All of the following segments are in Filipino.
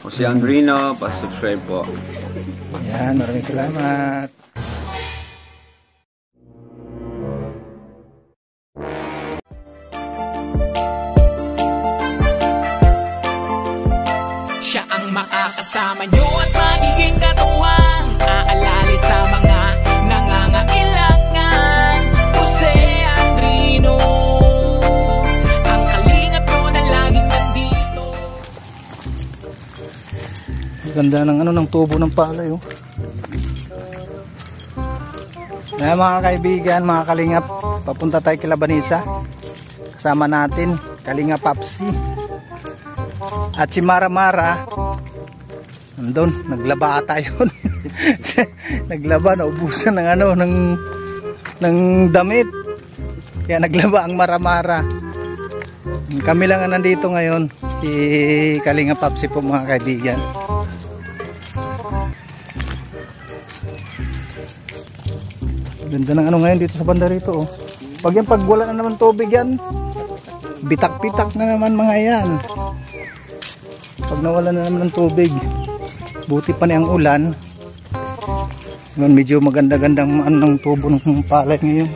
Ako si Andrino, pa-subscribe po. Yan, maraming salamat. Siya ang makakasama nyo at magiging katuwang aalali sa mga nangangailangan. Jose Andrino, ang kalingap mo na laging nandito. Ganda ng ng tubo ng palay, oh. Ayan, mga kaibigan, mga kalingap, papunta tayo kay Labanisa. Kasama natin Kalingap Papsi at si Mara Mara. Nandun, naglaba tayo. Naglaba, naubusan ng ng damit. Kaya naglaba ang Mara Mara. Kami lang ang nandito ngayon, si Kalingap Papsi po, mga kaibigan. Ganda ng ngayon dito sa banda rito, oh. Pag wala na naman tubig yan, bitak-bitak na naman mga yan. Pag nawala na naman ng tubig, buti pa na ang ulan. Ngayon medyo maganda-gandang ng tubo ng palay ngayon.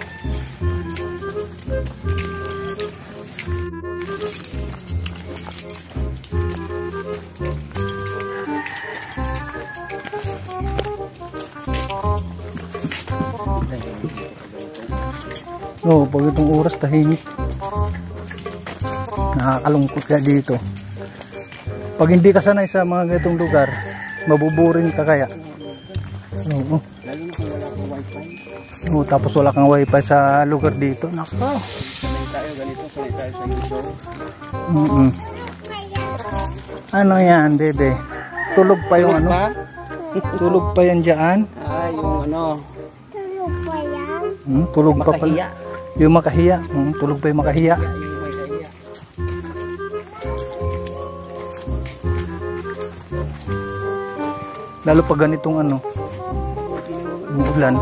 Oh, pag itong oras tahimik, nakakalungkot ka dito. Pag hindi ka sanay sa mga ganitong lugar, mabuburing ka kaya. Oo. Oh, tapos wala kang wifi sa lugar dito. Nako. Sanay tayo ganito, sanay tayo sa YouTube. Ano yan, bebe? Tulog pa yung Tulog pa yan dyan? Yung Tulog pa yan? Tulog pa pala. Yung makahiya. Tulog pa yung makahiya. Lalo pag ganitong ulan.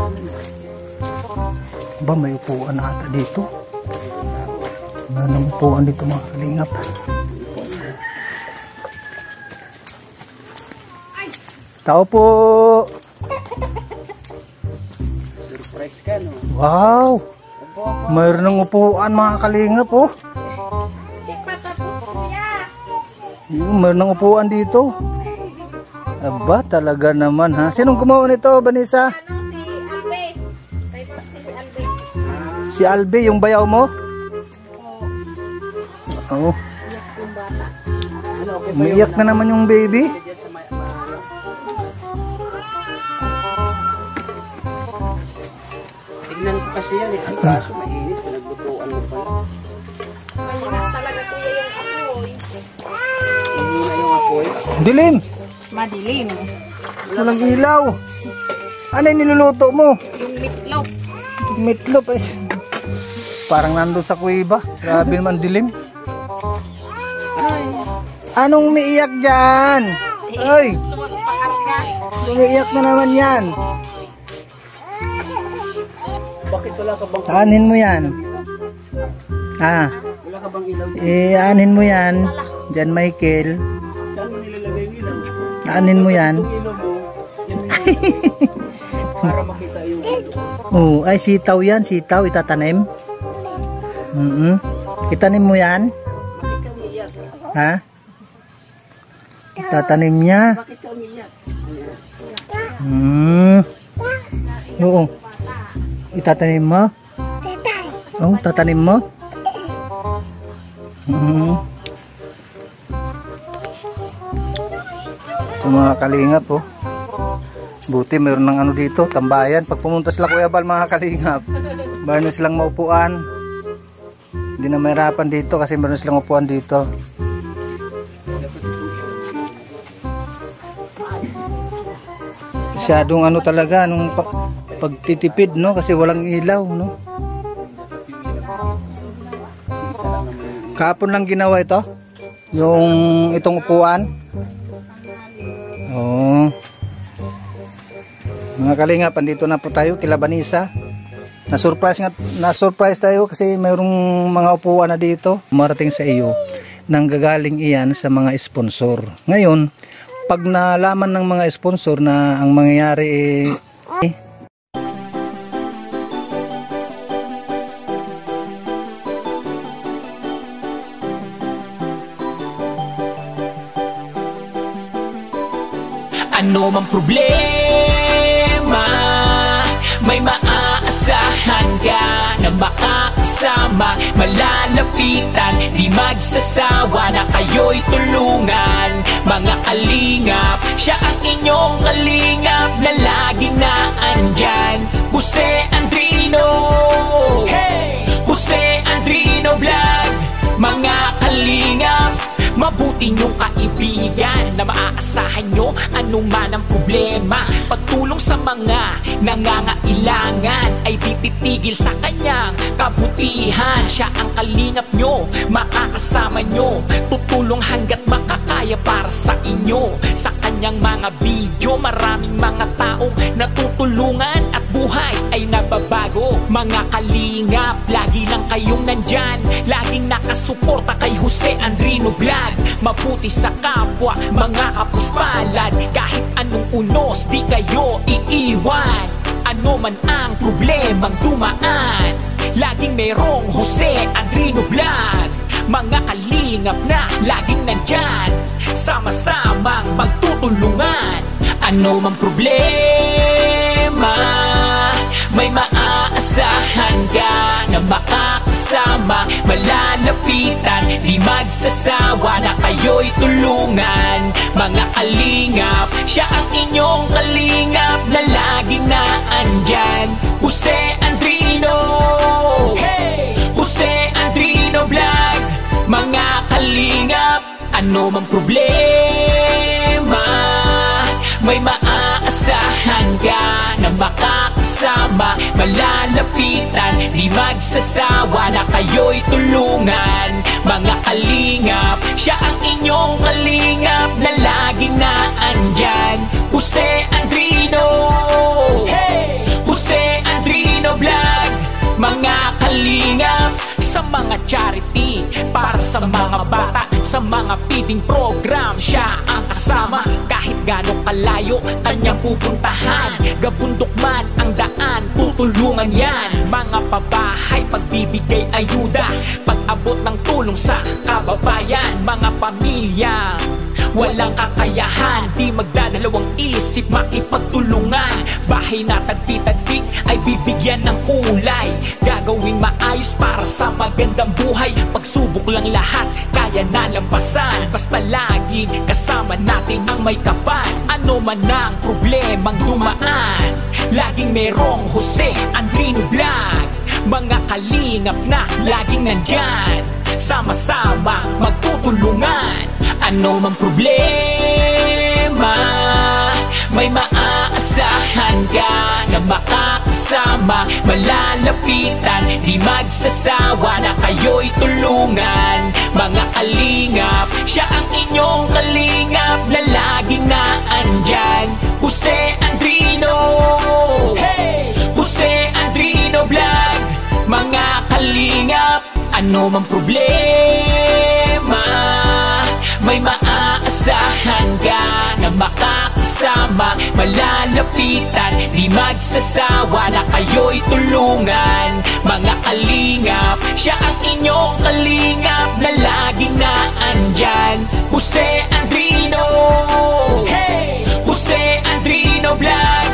Ba, may upuan na ata dito. May upuan dito, mga kalingap. Tao po. surprise ka, no? Wow. Mayroon ng upuan, mga kalingap, oh. Mayroon ng upuan dito. Aba, talaga naman, ha? Sinong gumawa nito, Vanessa? Si Albe, yung bayaw mo? Oo. Umiiyak na naman yung baby. Tignan ko kasi yan, ang kaso mainit, pinagbutuan mo pala. Mahirap talaga kuya yung apoy. Ihina yung apoy. Dilim! Madilim. Walang ilaw. Ano yung niluluto mo? Yung meatloaf. Meatloaf, eh. Parang nandun sa kuiba. Grabe naman dilim. Anong umiiyak dyan? Ay! Umiiyak na naman yan. Bakit wala ka bang Anin mo yan. Wala ka bang ilaw? Anin mo yan. Diyan, Michael. Saan mo nilalagay yung ilaw? Anin mo yan. Yung ilaw mo, yan para makita yung Oh, ay sitaw yan. Sitaw, itatanim. Itanim mo yan. Bakit ka umiyak? Ha? Itatanim niya. Bakit ka umiyak? Oo. Itatanim mo? Oh, tatanim mo? So, mga kalingap, oh. Buti mayroon ng dito, tambayan. Pag pumunta sila Kuya Bal, mga kalingap, mayroon silang maupuan. Hindi na mahirapan dito kasi mayroon silang upuan dito. Masyadong talaga nung pagtitipid, no, kasi walang ilaw, no. Kahapon lang ginawa ito, yung itong upuan. Oh. Mga kalingap, andito na po tayo kay Labanisa. Na-surprise tayo kasi mayroong mga upuan na dito. Marating sa iyo, nanggagaling iyan sa mga sponsor. Ngayon, pag nalaman ng mga sponsor na ang mangyayari ano mang problema, may maaasahan ka na makakasama, malalapitan, di magsasawa na kayo'y tulungan. Mga kalingap, siya ang inyong kalingap na laging naandyan. Jose Andrino, hey! Jose Andrino Vlog. Mga kalingap, mabuti niyong kaibigan na maaasahan nyo anuman ang problema. Pagtulong sa mga nangangailangan ay tititigil sa kanyang kabutihan. Siya ang kalingap nyo, makakasama nyo, tutulong hanggat makakaya para sa inyo. Sa kanyang mga video, maraming mga taong natutulungan at buhay ay nababago. Mga kalingap, lagi lang kayong nandyan, laging nakasuporta kay Jose Andrino Vlog. Mabuti sa kapwa, mga kapuspalad, kahit anong unos, di kayo iiwan. Ano man ang problemang dumaan, laging merong Jose Andrino Vlog. Mga kalingap na laging nandyan, sama-samang magtutulungan. Ano man problema, may maaasahan ka na makakasama, malalapitan, di magsasawa na kayo'y tulungan. Mga kalingap, siya ang inyong kalingap na laging naandyan. Jose Andrino, hey! Jose Andrino Vlog. Mga kalingap, ano mang problema, may maaasahan ka na makakasama, malalapitan, di magsasawa na kayo'y tulungan. Mga kalingap, siya ang inyong kalingap na laging naandyan. Jose Andrino, hey! Jose Andrino Vlog. Mga kalingap, sa mga charity, para sa mga bata, sa mga feeding program, siya ang kasama. Kahit gano'ng kalayo kanyang pupuntahan, gabundok man ang daan, tutulungan yan. Mga pabahay, pagbibigay ayuda, pag-abot ng tulong sa kababayan. Mga pamilya walang kakayahan, di magdadalawang isip, makipagtulungan. Bahay na tagti-tagtik ay bibigyan ng kulay, gagawing maayos para sa magandang buhay. Pagsubok lang lahat, kaya nalampasan, basta laging kasama natin ang may kapal. Ano man ang problemang dumaan, laging merong Jose Andrino Vlog. Mga kalingap na laging nandyan, sama-sama magtutulungan. Ano man problema, may maaasahan ka na makakasama, malalapitan, di magsasawa na kayo'y tulungan. Mga kalingap, siya ang inyong kalingap na laging naandyan. Jose Andrino, hey! Jose Andrino Vlog. Mga kalingap, ano man problema, may maaasahan ka na makakasama, malalapitan, di magsasawa na kayo'y tulungan. Mga kalingap, siya ang inyong kalingap na laging naandyan. Jose Andrino,